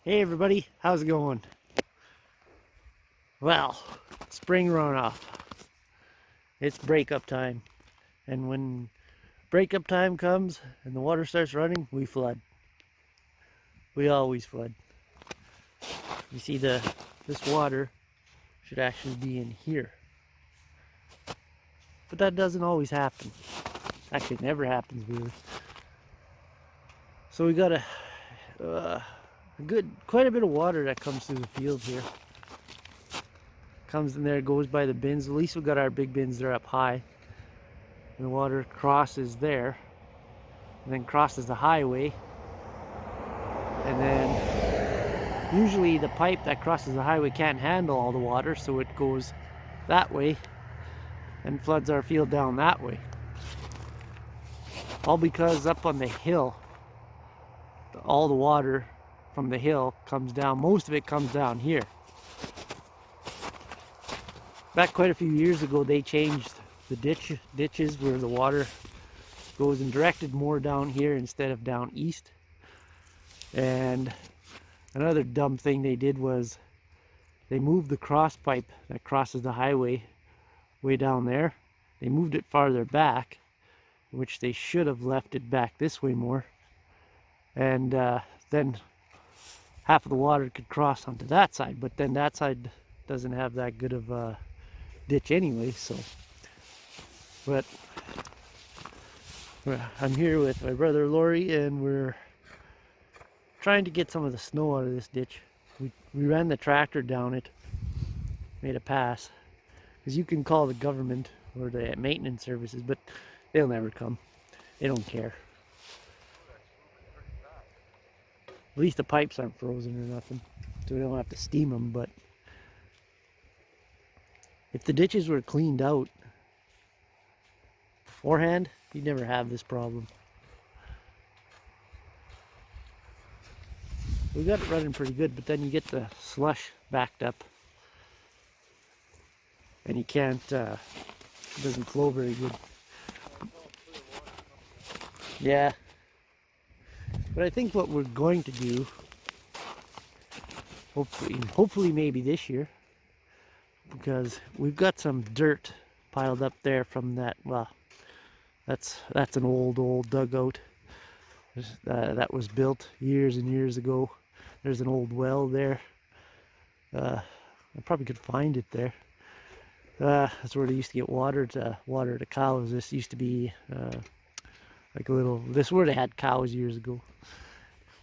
Hey everybody, how's it going? Well, spring runoff. It's breakup time. And when breakup time comes and the water starts running, we flood. We always flood. You see this water should actually be in here. But that doesn't always happen. Actually, it never happens really. So we got quite a bit of water that comes through the field here. Comes in there, goes by the bins. At least we got our big bins, they're up high. And the water crosses there, and then crosses the highway. And then usually the pipe that crosses the highway can't handle all the water, so it goes that way and floods our field down that way. All because up on the hill, all the water from the hill comes down. Most of it comes down here. Back quite a few years ago, they changed the ditches where the water goes and directed more down here instead of down east. And another dumb thing they did was they moved the cross pipe that crosses the highway way down there. They moved it farther back, which they should have left it back this way more. And then half of the water could cross onto that side, but then that side doesn't have that good of a ditch anyway, so. But I'm here with my brother Lori, and we're trying to get some of the snow out of this ditch. We ran the tractor down it, made a pass, because you can call the government or the maintenance services, but they'll never come. They don't care. At least the pipes aren't frozen or nothing, so we don't have to steam them. But if the ditches were cleaned out beforehand, you'd never have this problem. We got it running pretty good, but then you get the slush backed up, and you can't, it doesn't flow very good. Yeah. But I think what we're going to do, hopefully maybe this year, because we've got some dirt piled up there from that, well, that's an old dugout that was built years and years ago. There's an old well there. I probably could find it there. That's where they used to get water to cows. This used to be like a little, this is where they had cows years ago,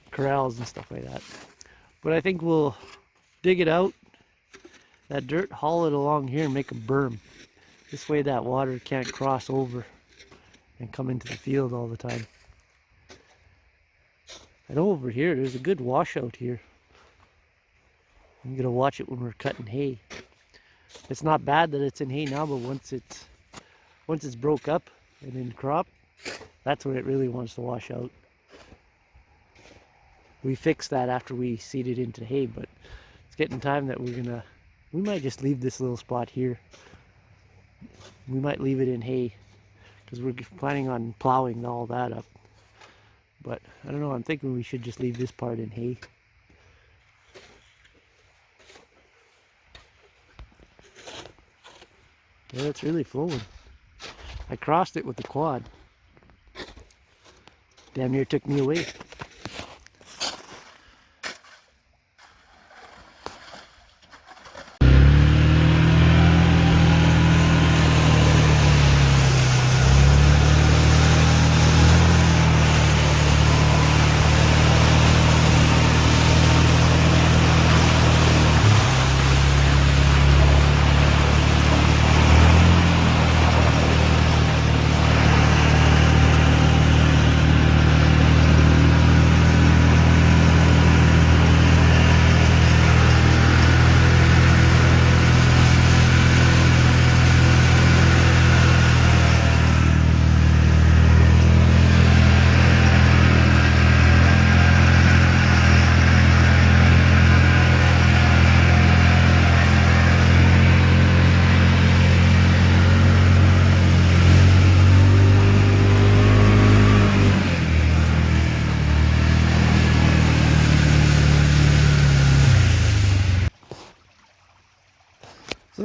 corrals and stuff like that. But I think we'll dig it out, that dirt, haul it along here and make a berm. This way that water can't cross over and come into the field all the time. I know over here there's a good washout here. I'm gonna watch it when we're cutting hay. It's not bad that it's in hay now, but once it's broke up and in crop, that's when it really wants to wash out. We fixed that after we seeded into hay, but it's getting time that we might just leave this little spot here. We might leave it in hay because we're planning on plowing all that up. But I don't know, I'm thinking we should just leave this part in hay. Yeah, it's really flowing. I crossed it with the quad. Damn near took me away.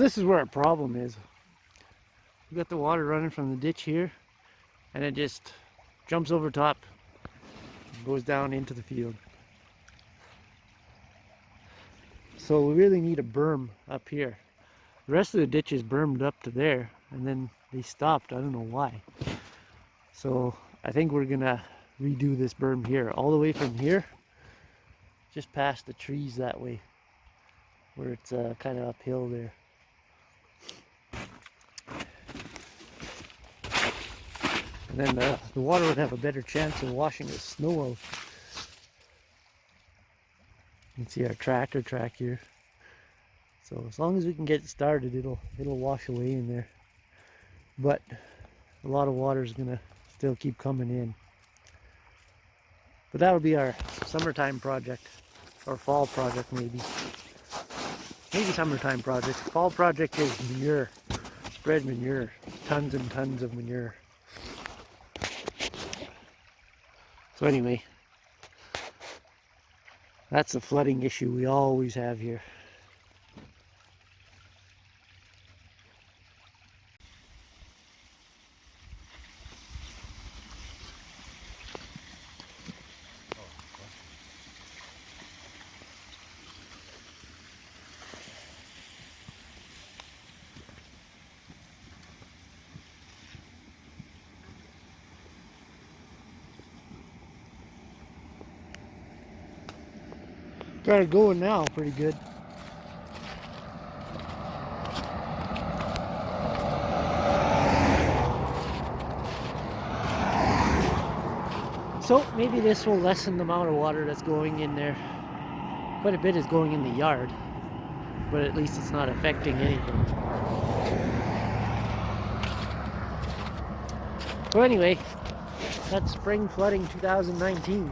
this is where our problem is. We got the water running from the ditch here, and it just jumps over top, goes down into the field. So we really need a berm up here. The rest of the ditch is bermed up to there, and then they stopped. I don't know why. So I think we're gonna redo this berm here, all the way from here, just past the trees that way, where it's kind of uphill there. And then the water would have a better chance of washing the snow out. You can see our tractor track here. So as long as we can get it started, it'll wash away in there. But a lot of water is gonna still keep coming in. But that'll be our summertime project, or fall project maybe. Maybe summertime project. Fall project is manure, spread manure, tons and tons of manure. So anyway, that's the flooding issue we always have here. Got it going now pretty good. So maybe this will lessen the amount of water that's going in there. Quite a bit is going in the yard, but at least it's not affecting anything. So anyway, that's spring flooding 2019.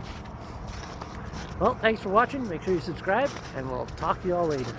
Well, thanks for watching. Make sure you subscribe, and we'll talk to you all later.